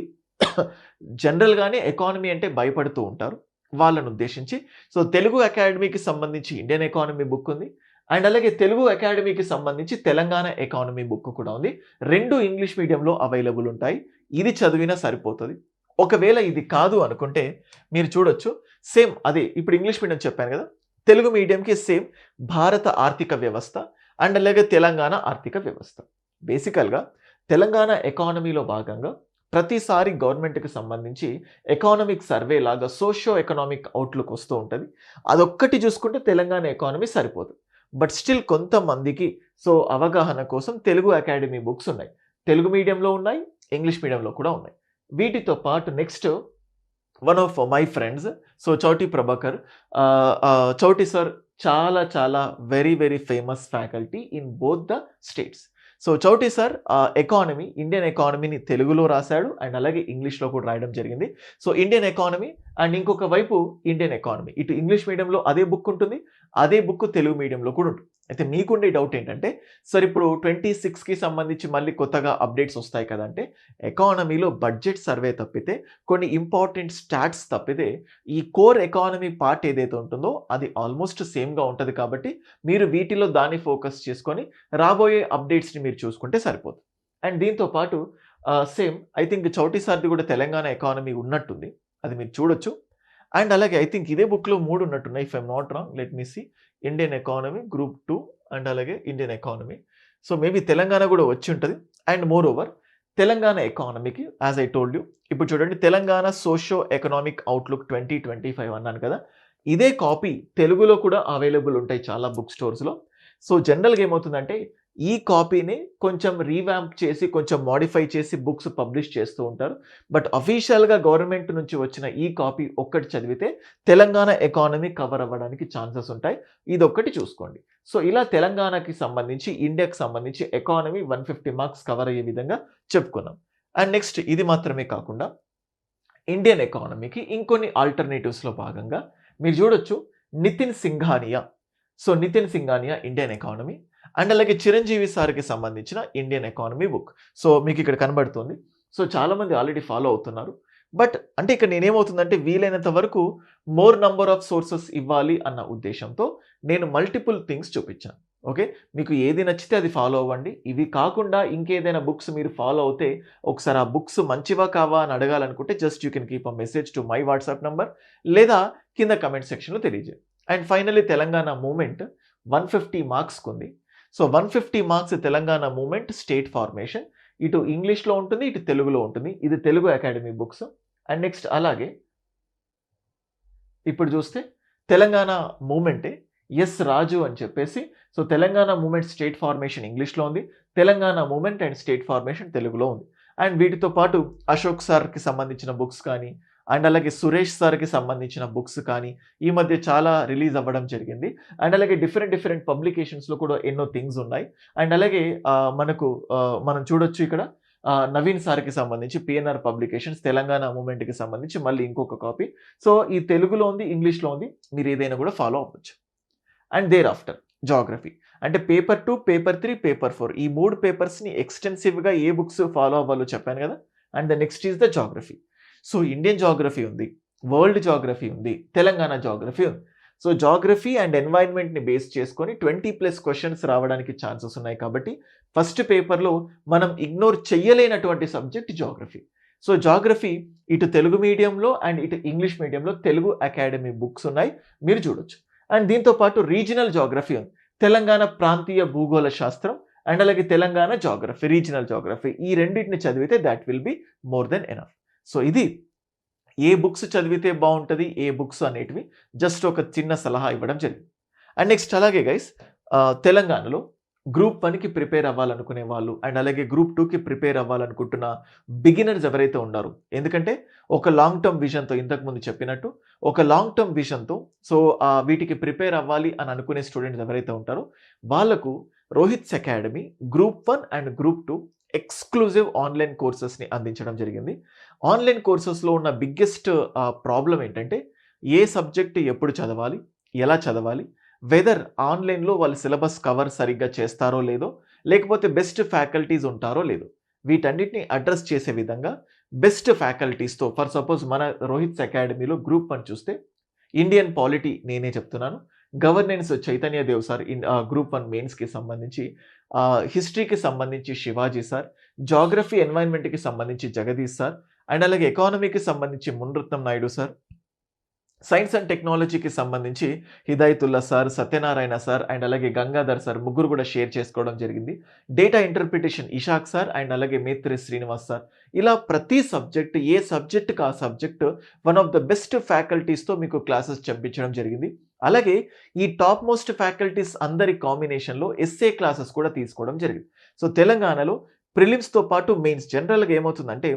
Speaker 1: జనరల్గానే ఎకానమీ అంటే భయపడుతూ ఉంటారు. వాళ్ళను ఉద్దేశించి సో తెలుగు అకాడమీకి సంబంధించి ఇండియన్ ఎకానమీ బుక్ ఉంది అండ్ అలాగే తెలుగు అకాడమీకి సంబంధించి తెలంగాణ ఎకానమీ బుక్ కూడా ఉంది. 2 ఇంగ్లీష్ మీడియంలో అవైలబుల్ ఉంటాయి. ఇది చదివినా సరిపోతుంది. ఒకవేళ ఇది కాదు అనుకుంటే మీరు చూడొచ్చు సేమ్ అదే ఇప్పుడు ఇంగ్లీష్ మీడియం చెప్పాను కదా, తెలుగు మీడియంకి సేమ్ భారత ఆర్థిక వ్యవస్థ అండ్ అలాగే తెలంగాణ ఆర్థిక వ్యవస్థ. బేసికల్గా తెలంగాణ ఎకానమీలో భాగంగా ప్రతిసారి గవర్నమెంట్కి సంబంధించి ఎకానమిక్ సర్వే లాగా సోషియో ఎకనామిక్ అవుట్లుక్ వస్తూ ఉంటుంది. అదొక్కటి చూసుకుంటే తెలంగాణ ఎకానమీ సరిపోదు. బట్ స్టిల్ కొంతమందికి సో అవగాహన కోసం తెలుగు అకాడమీ బుక్స్ ఉన్నాయి, తెలుగు మీడియంలో ఉన్నాయి, ఇంగ్లీష్ మీడియంలో కూడా ఉన్నాయి. వీటితో పాటు next one of my friends so Chowti Prabhakar, Chowti sir చాలా చాలా very very famous faculty in both the states. So Chowti sir economy, Indian ఎకానమీని తెలుగులో రాశాడు అండ్ అలాగే ఇంగ్లీష్లో కూడా రాయడం జరిగింది. సో ఇండియన్ ఎకానమీ అండ్ ఇంకొక వైపు ఇండియన్ ఎకానమీ, ఇటు ఇంగ్లీష్ మీడియంలో అదే బుక్ ఉంటుంది, అదే బుక్ తెలుగు మీడియంలో కూడా ఉంటుంది. అయితే మీకుండే డౌట్ ఏంటంటే, సార్ ఇప్పుడు 26కి సంబంధించి మళ్ళీ కొత్తగా అప్డేట్స్ వస్తాయి కదంటే, ఎకానమీలో బడ్జెట్ సర్వే తప్పితే, కొన్ని ఇంపార్టెంట్ స్టాట్స్ తప్పితే, ఈ కోర్ ఎకానమీ పార్ట్ ఏదైతే ఉంటుందో అది ఆల్మోస్ట్ సేమ్‌గా ఉంటది కాబట్టి, మీరు వీటిలో దాన్ని ఫోకస్ చేసుకొని రాబోయే అప్డేట్స్‌ని మీరు చూసుకుంటే సరిపోతుంది. అండ్ దీంతో పాటు సేమ్ ఐ థింక్ చౌటి సార్‌ది కూడా తెలంగాణ ఎకానమీ ఉన్నట్టుంది. అది మీరు చూడొచ్చు. అండ్ అలాగే ఐ థింక్ ఇదే బుక్‌లో 3 ఉన్నట్టున్నాయి. If I am not wrong let me see. Indian economy, group 2 and అలాగే Indian economy. So, maybe Telangana గూడా వచ్చుంటది. అండ్ మోర్ ఓవర్ తెలంగాణ ఎకానమీకి యాస్ ఐ టోల్డ్ యూ ఇప్పుడు చూడండి తెలంగాణ సోషియో ఎకనామిక్ అవుట్‌లుక్ 2025 అన్నాను కదా! ఇదే కాపీ తెలుగులో కూడా అవైలబుల్ ఉంటాయి చాలా బుక్ స్టోర్స్‌లో. సో, జనరల్‌గా ఏమవుతుందంటే ఈ కాపీని కొంచెం రీవాంప్ చేసి, కొంచెం మోడిఫై చేసి బుక్స్ పబ్లిష్ చేస్తూ ఉంటారు. బట్ అఫీషియల్‌గా గవర్నమెంట్ నుంచి వచ్చిన ఈ కాపీ ఒక్కటి చదివితే తెలంగాణ ఎకానమీ కవర్ అవ్వడానికి ఛాన్సెస్ ఉంటాయి. ఇదొక్కటి చూసుకోండి. సో, ఇలా తెలంగాణకి సంబంధించి, ఇండియాకి సంబంధించి ఎకానమీ 150 మార్క్స్ కవర్ అయ్యే విధంగా చెప్పుకున్నాం. అండ్ నెక్స్ట్ ఇది మాత్రమే కాకుండా ఇండియన్ ఎకానమీకి ఇంకొన్ని ఆల్టర్‌నేటివ్స్‌లో భాగంగా మీరు చూడొచ్చు 'Nitin Singhania'. So, 'Nitin Singhania Indian economy' and అలాగే 'చిరంజీవి' సార్‌కి సంబంధించిన ఇండియన్ ఎకానమీ బుక్. సో, మీకిక్కడ కనబడుతుంది. సో, చాలామంది ఆల్రెడీ ఫాలో అవుతున్నారు. బట్ అంటే ఇక్కడ నేనేమవుతుందంటే వీలైనంత వరకు మోర్ నంబర్ ఆఫ్ సోర్సెస్ ఇవ్వాలి అన్న ఉద్దేశ్యంతో నేను మల్టిపుల్ థింగ్స్ చూపించాను. ఓకే. మీకు ఏది నచ్చితే అది ఫాలో అవ్వండి. ఇవి కాకుండా ఇంకేదైనా బుక్స్ మీరు ఫాలో అవుతే ఒకసారి ఆ బుక్స్ మంచివా కావా అని అడగాలనుకుంటే just you can keep a message to my WhatsApp number లేదా కింద కామెంట్ సెక్షన్‌లో తెలియజేయండి. అండ్ ఫైనల్లీ తెలంగాణ మూవ్‌మెంట్ 150 మార్క్స్‌కుంది. So, 150 marks Telangana movement state formation. ఇటు ఇంగ్లీష్‌లో ఉంటుంది, ఇటు తెలుగులో ఉంటుంది. ఇది Telugu academy books. And next అలాగే ఇప్పుడు చూస్తే తెలంగాణ మూవ్‌మెంటే ఎస్ రాజు అని చెప్పేసి so, Telangana movement state formation ఇంగ్లీష్‌లో ఉంది. Telangana movement and state formation తెలుగులో ఉంది. అండ్ వీటితో పాటు అశోక్ సార్‌కి సంబంధించిన బుక్స్ కానీ, అండ్ అలాగే సురేష్ సార్‌కి సంబంధించిన బుక్స్ కానీ, ఈ మధ్య చాలా రిలీజ్ అవ్వడం జరిగింది. అండ్ అలాగే డిఫరెంట్ పబ్లికేషన్స్‌లో కూడా ఎన్నో థింగ్స్ ఉన్నాయి. అండ్ అలాగే మనం చూడొచ్చు ఇక్కడ నవీన్ సార్‌కి సంబంధించి పిఎన్ఆర్ పబ్లికేషన్స్ తెలంగాణ మూవ్‌మెంట్‌కి సంబంధించి మళ్ళీ ఇంకొక కాపీ. సో, ఈ తెలుగులో ఉంది, ఇంగ్లీష్‌లో ఉంది. మీరు ఏదైనా కూడా ఫాలో అవ్వచ్చు. అండ్ దేర్ ఆఫ్టర్ జాగ్రఫీ అంటే పేపర్ 2, పేపర్ 3, పేపర్ 4 ఈ 3 పేపర్స్‌ని ఎక్స్‌టెన్సివ్‌గా ఏ బుక్స్ ఫాలో అవ్వాలో చెప్పాను కదా! And the next is the geography. So, Indian geography ఉంది, వరల్డ్ జాగ్రఫీ ఉంది, తెలంగాణ జాగ్రఫీ ఉంది. సో, జాగ్రఫీ అండ్ ఎన్వైర్న్మెంట్‌ని బేస్ చేసుకొని 20+ క్వెషన్స్ రావడానికి ఛాన్సెస్ ఉన్నాయి కాబట్టి ఫస్ట్ పేపర్‌లో మనం ఇగ్నోర్ చెయ్యలేనటువంటి సబ్జెక్ట్ జాగ్రఫీ. సో, జాగ్రఫీ ఇటు తెలుగు మీడియంలో అండ్ ఇటు ఇంగ్లీష్ మీడియంలో తెలుగు అకాడమీ బుక్స్ ఉన్నాయి. మీరు చూడొచ్చు. అండ్ దీంతో పాటు రీజినల్ జాగ్రఫీ ఉంది. తెలంగాణ ప్రాంతీయ భూగోళ శాస్త్రం అండ్ అలాగే తెలంగాణ జాగ్రఫీ, రీజినల్ జాగ్రఫీ ఈ రెండిటిని చదివితే thought will be more than enough. So, ఇది ఏ బుక్స్ చదివితే బావుంటది, ఏ బుక్స్ అనేటివి జస్ట్ ఒక చిన్న సలహా ఇవ్వడం జరిగింది. అండ్ నెక్స్ట్ అలాగే గైస్ తెలంగాణలో గ్రూప్ 1కి ప్రిపేర్ అవ్వాలనుకునే వాళ్ళు అండ్ అలాగే గ్రూప్ 2కి ప్రిపేర్ అవ్వాలనుకుంటున్న బిగినర్స్ ఎవరైతే ఉన్నారో ఎందుకంటే ఒక లాంగ్ టర్మ్ విజన్‌తో ఇంతకుముందు చెప్పినట్టు ఒక లాంగ్ టర్మ్ విజన్‌తో సో, వీటికి ప్రిపేర్ అవ్వాలి అని అనుకునే స్టూడెంట్స్ ఎవరైతే ఉంటారో వాళ్ళకు Rohith's academy group 1 and group 2 exclusive online కోర్సెస్‌ని అందించడం జరిగింది. ఆన్‌లైన్ కోర్సెస్‌లో ఉన్న బిగ్గెస్ట్ ప్రాబ్లమ్ ఏంటంటే ఏ సబ్జెక్ట్ ఎప్పుడు చదవాలి? ఎలా చదవాలి? వెదర్ ఆన్‌లైన్‌లో వాళ్ళు సిలబస్ కవర్ సరిగ్గా చేస్తారో లేదో, లేకపోతే బెస్ట్ ఫ్యాకల్టీస్ ఉంటారో లేదో, వీటన్నిటిని అడ్రెస్ చేసే విధంగా బెస్ట్ ఫ్యాకల్టీస్‌తో ఫర్ సపోజ్ మన రోహిత్స్ అకాడమీలో గ్రూప్ 1 చూస్తే ఇండియన్ పాలిటీ నేనే చెప్తున్నాను. Governance Chaitanya Dev sir group 1 మెయిన్స్‌కి సంబంధించి, హిస్టరీకి సంబంధించి శివాజీ సార్, జాగ్రఫీ ఎన్వైర్న్మెంట్‌కి సంబంధించి జగదీష్ సార్ అండ్ అలాగే ఎకానమీకి సంబంధించి Munratnam Naidu sir, science and టెక్నాలజీకి సంబంధించి Hidayatullah sir, Satyanarayana sir and అలాగే గంగాధర్ సార్ ముగ్గురు కూడా షేర్ చేసుకోవడం జరిగింది. Data interpretation Ishaq sir and అలాగే మేత్రి శ్రీనివాస్ సార్. ఇలా ప్రతి సబ్జెక్ట్ ఏ సబ్జెక్ట్‌కి ఆ subject one of the best ఫ్యాకల్టీస్‌తో మీకు క్లాసెస్ చెప్పించడం జరిగింది. అలాగే ఈ టాప్ మోస్ట్ ఫ్యాకల్టీస్ అందరి కాంబినేషన్‌లో ఎస్ఏ క్లాసెస్ కూడా తీసుకోవడం జరిగింది. సో, తెలంగాణలో ప్రిలిమ్స్‌తో పాటు మెయిన్స్ జనరల్‌గా ఏమవుతుందంటే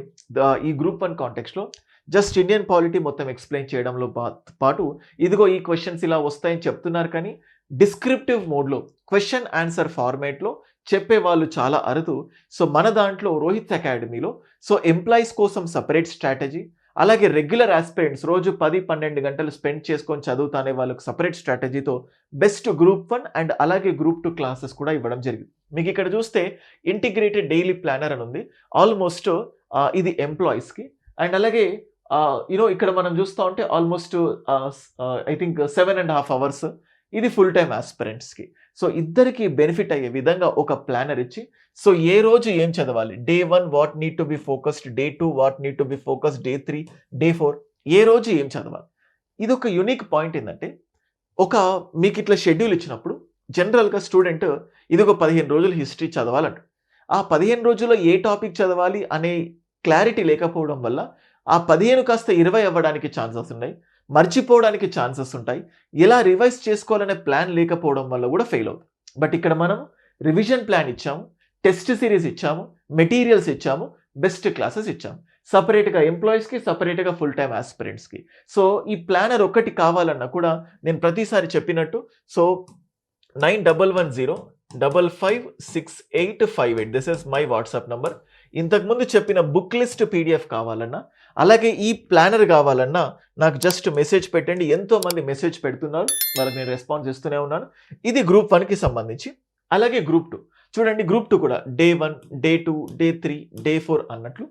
Speaker 1: ఈ గ్రూప్ 1 కాంటెక్స్ట్‌లో జస్ట్ ఇండియన్ పాలిటీ మొత్తం ఎక్స్‌ప్లెయిన్ చేయడంలో పాటు ఇదిగో ఈ క్వెషన్స్ ఇలా వస్తాయని చెప్తున్నారు కానీ డిస్క్రిప్టివ్ మోడ్‌లో క్వెషన్ ఆన్సర్ ఫార్మాట్‌లో చెప్పేవాళ్ళు చాలా అరుదు. సో, మన దాంట్లో రోహిత్ అకాడమీలో సో, ఎంప్లాయీస్ కోసం సెపరేట్ స్ట్రాటజీ అలాగే రెగ్యులర్ ఆస్పిరెంట్స్ రోజు 10-12 గంటలు స్పెండ్ చేసుకొని చదువుతానే వాళ్ళకు సెపరేట్ స్ట్రాటజీతో బెస్ట్ గ్రూప్ 1 అండ్ అలాగే గ్రూప్ 2 క్లాసెస్ కూడా ఇవ్వడం జరిగింది. మీకు ఇక్కడ చూస్తే ఇంటిగ్రేటెడ్ డైలీ ప్లానర్ అని ఉంది. ఆల్మోస్ట్ ఇది ఎంప్లాయీస్కి అండ్ అలాగే ఇక్కడ మనం చూస్తూ ఉంటే ఆల్మోస్ట్ ఐ థింక్ 7.5 అవర్స్ ఇది ఫుల్ టైమ్ ఆస్పిరెంట్స్కి. సో ఇద్దరికి బెనిఫిట్ అయ్యే విధంగా ఒక ప్లానర్ ఇచ్చి సో ఏ రోజు ఏం చదవాలి, day 1 what need to be focused, day 2 what need to be focused, day 3, day 4 ఏ రోజు ఏం చదవాలి. ఇది ఒక యూనిక్ పాయింట్ ఏంటంటే మీకు ఇట్లా షెడ్యూల్ ఇచ్చినప్పుడు జనరల్గా స్టూడెంట్ ఇది ఒక 15 రోజులు హిస్టరీ చదవాలంట. ఆ 15 రోజుల్లో ఏ టాపిక్ చదవాలి అనే క్లారిటీ లేకపోవడం వల్ల ఆ 15 కాస్త 20 అవ్వడానికి ఛాన్సెస్ ఉన్నాయి, మర్చిపోవడానికి ఛాన్సెస్ ఉంటాయి. ఇలా రివైజ్ చేసుకోవాలనే ప్లాన్ లేకపోవడం వల్ల కూడా ఫెయిల్ అవుతుంది. బట్ ఇక్కడ మనం రివిజన్ ప్లాన్ ఇచ్చాము, టెస్ట్ సిరీస్ ఇచ్చాము, మెటీరియల్స్ ఇచ్చాము, బెస్ట్ క్లాసెస్ ఇచ్చాము, సపరేట్గా ఎంప్లాయీస్కి, సపరేట్గా ఫుల్ టైమ్ ఆస్పిరెంట్స్కి. సో ఈ ప్లానర్ ఒక్కటి కావాలన్నా కూడా నేను ప్రతిసారి చెప్పినట్టు so 9110556858 this is my WhatsApp number. ఇంతకుముందు చెప్పిన బుక్ లిస్ట్ పీడిఎఫ్ కావాలన్నా అలాగే ఈ ప్లానర్ కావాలన్నా నాకు జస్ట్ మెసేజ్ పెట్టండి. ఎంతోమంది మెసేజ్ పెడుతున్నారు, వాళ్ళకి నేను రెస్పాన్స్ ఇస్తూనే ఉన్నాను. ఇది గ్రూప్ 1కి సంబంధించి. అలాగే గ్రూప్ 2 చూడండి, గ్రూప్ 2 కూడా డే 1, డే 2, డే 3, డే 4 అన్నట్లు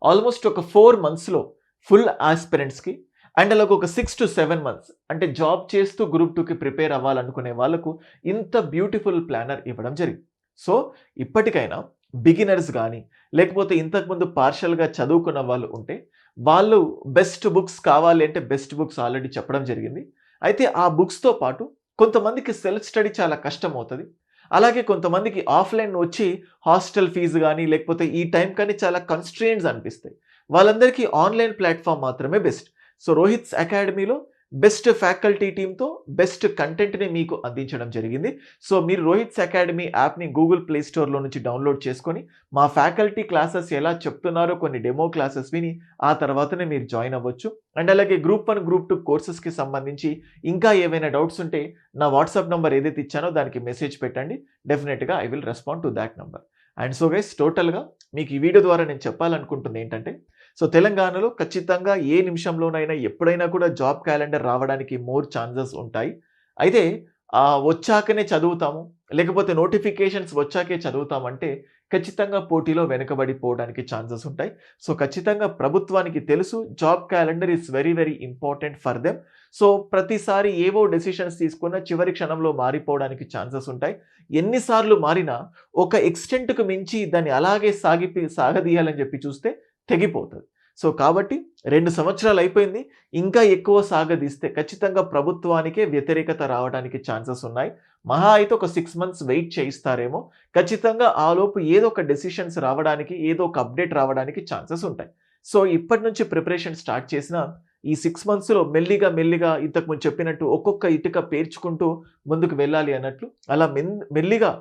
Speaker 1: ఆల్మోస్ట్ ఒక 4 monthsలో ఫుల్ ఆస్పిరెంట్స్కి అండ్ అలాగే ఒక 6 to 7 months అంటే జాబ్ చేస్తూ గ్రూప్ 2కి ప్రిపేర్ అవ్వాలనుకునే వాళ్ళకు ఇంత బ్యూటిఫుల్ ప్లానర్ ఇవ్వడం జరిగింది. సో ఇప్పటికైనా బిగినర్స్ కానీ లేకపోతే ఇంతకుముందు పార్షల్గా చదువుకున్న వాళ్ళు ఉంటే వాళ్ళు బెస్ట్ బుక్స్ కావాలి అంటే బెస్ట్ బుక్స్ ఆల్రెడీ చెప్పడం జరిగింది. అయితే ఆ బుక్స్తో పాటు కొంతమందికి సెల్ఫ్ స్టడీ చాలా కష్టం అవుతుంది. అలాగే కొంతమందికి ఆఫ్లైన్ వచ్చి హాస్టల్ ఫీజు కానీ లేకపోతే ఈ టైం కానీ చాలా కన్స్ట్రెయిన్స్ అనిపిస్తాయి. వాళ్ళందరికీ ఆన్లైన్ ప్లాట్ఫామ్ మాత్రమే బెస్ట్. సో రోహిత్స్ అకాడమీలో బెస్ట్ ఫ్యాకల్టీ టీమ్తో బెస్ట్ కంటెంట్ని మీకు అందించడం జరిగింది. సో మీరు రోహిత్స్ అకాడమీ యాప్ని గూగుల్ ప్లే స్టోర్లో నుంచి డౌన్లోడ్ చేసుకొని మా ఫ్యాకల్టీ క్లాసెస్ ఎలా చెప్తున్నారో కొన్ని డెమో క్లాసెస్ విని ఆ తర్వాతనే మీరు జాయిన్ అవ్వచ్చు. అండ్ అలాగే గ్రూప్ 1, గ్రూప్ 2 కోర్సెస్కి సంబంధించి ఇంకా ఏవైనా డౌట్స్ ఉంటే నా వాట్సాప్ నెంబర్ ఏదైతే ఇచ్చానో దానికి మెసేజ్ పెట్టండి. డెఫినెట్గా I will respond to that number. And so guys, టోటల్గా మీకు ఈ వీడియో ద్వారా నేను చెప్పాలనుకుంటుంది ఏంటంటే సో తెలంగాణలో ఖచ్చితంగా ఏ నిమిషంలోనైనా ఎప్పుడైనా కూడా జాబ్ క్యాలెండర్ రావడానికి మోర్ ఛాన్సెస్ ఉంటాయి. అయితే వచ్చాకనే చదువుతాము లేకపోతే నోటిఫికేషన్స్ వచ్చాకే చదువుతామంటే ఖచ్చితంగా పోటీలో వెనుకబడిపోవడానికి ఛాన్సెస్ ఉంటాయి. సో ఖచ్చితంగా ప్రభుత్వానికి తెలుసు job calendar is very very important for them. So ప్రతిసారి ఏవో డెసిషన్స్ తీసుకున్న చివరి క్షణంలో మారిపోవడానికి ఛాన్సెస్ ఉంటాయి. ఎన్నిసార్లు మారినా ఒక ఎక్స్టెంట్కు మించి దాన్ని అలాగే సాగదీయాలని చెప్పి చూస్తే తెగిపోతుంది. సో కాబట్టి 2 సంవత్సరాలు అయిపోయింది, ఇంకా ఎక్కువ సాగదీస్తే ఖచ్చితంగా ప్రభుత్వానికే వ్యతిరేకత రావడానికి ఛాన్సెస్ ఉన్నాయి. మహా అయితే ఒక 6 months వెయిట్ చేయిస్తారేమో. ఖచ్చితంగా ఆలోపు ఏదో ఒక డెసిషన్స్ రావడానికి, ఏదో ఒక అప్డేట్ రావడానికి ఛాన్సెస్ ఉంటాయి. సో ఇప్పటి నుంచి ప్రిపరేషన్ స్టార్ట్ చేసిన ఈ 6 monthsలో మెల్లిగా ఇంతకుముందు చెప్పినట్టు ఒక్కొక్క ఇటుక పేర్చుకుంటూ ముందుకు వెళ్ళాలి అన్నట్లు అలా మెల్లిగా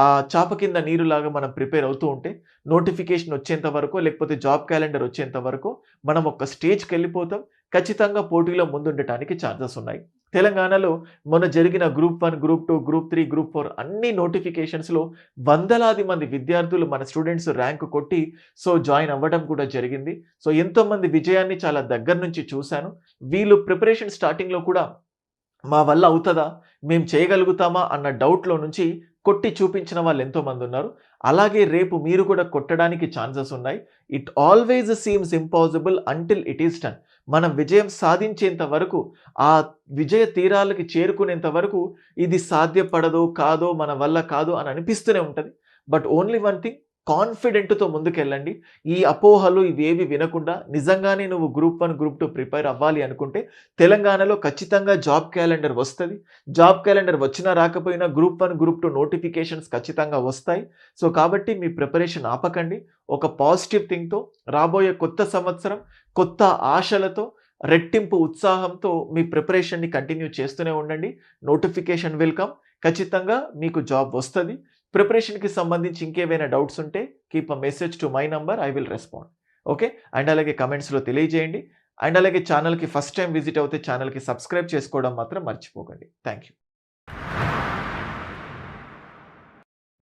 Speaker 1: ఆ చాప కింద నీరులాగా మనం ప్రిపేర్ అవుతూ ఉంటే నోటిఫికేషన్ వచ్చేంత వరకు లేకపోతే జాబ్ క్యాలెండర్ వచ్చేంత వరకు మనం ఒక స్టేజ్కి వెళ్ళిపోతాం. ఖచ్చితంగా పోటీలో ముందుండటానికి ఛాన్సెస్ ఉన్నాయి. తెలంగాణలో మొన్న జరిగిన గ్రూప్ 1, గ్రూప్ 2, గ్రూప్ 3, గ్రూప్ 4 అన్ని నోటిఫికేషన్స్లో వందలాది మంది విద్యార్థులు మన స్టూడెంట్స్ ర్యాంక్ కొట్టి సో జాయిన్ అవ్వడం కూడా జరిగింది. సో ఎంతోమంది విజయాన్ని చాలా దగ్గర నుంచి చూశాను. వీళ్ళు ప్రిపరేషన్ స్టార్టింగ్లో కూడా మా వల్ల అవుతుందా, మేము చేయగలుగుతామా అన్న డౌట్లో నుంచి కొట్టి చూపించిన వాళ్ళు ఎంతోమంది ఉన్నారు. అలాగే రేపు మీరు కూడా కొట్టడానికి ఛాన్సెస్ ఉన్నాయి. It always seems impossible until it is done. మనం విజయం సాధించేంత వరకు, ఆ విజయ తీరాలకి చేరుకునేంత వరకు ఇది సాధ్యపడదో కాదో మన వల్ల కాదు అని అనిపిస్తూనే ఉంటుంది. బట్ ఓన్లీ వన్ థింగ్, కాన్ఫిడెంట్తో ముందుకెళ్ళండి. ఈ అపోహలు ఇవేవి వినకుండా నిజంగానే నువ్వు గ్రూప్ 1, గ్రూప్ 2 ప్రిపేర్ అవ్వాలి అనుకుంటే తెలంగాణలో ఖచ్చితంగా జాబ్ క్యాలెండర్ వస్తుంది. జాబ్ క్యాలెండర్ వచ్చినా రాకపోయినా గ్రూప్ 1, గ్రూప్ 2 నోటిఫికేషన్స్ ఖచ్చితంగా వస్తాయి. సో కాబట్టి మీ ప్రిపరేషన్ ఆపకండి. ఒక పాజిటివ్ థింగ్తో రాబోయే కొత్త సంవత్సరం కొత్త ఆశలతో రెట్టింపు ఉత్సాహంతో మీ ప్రిపరేషన్ని కంటిన్యూ చేస్తూనే ఉండండి. Notification will come. ఖచ్చితంగా మీకు జాబ్ వస్తుంది. ప్రిపరేషన్కి సంబంధించి ఇంకేమైనా డౌట్స్ ఉంటే keep a message to my number, I will respond. Okay, and అలాగే కమెంట్స్లో తెలియజేయండి. అండ్ అలాగే ఛానల్కి ఫస్ట్ టైం విజిట్ అవుతే ఛానల్కి సబ్స్క్రైబ్ చేసుకోవడం మాత్రం మర్చిపోకండి. Thank you.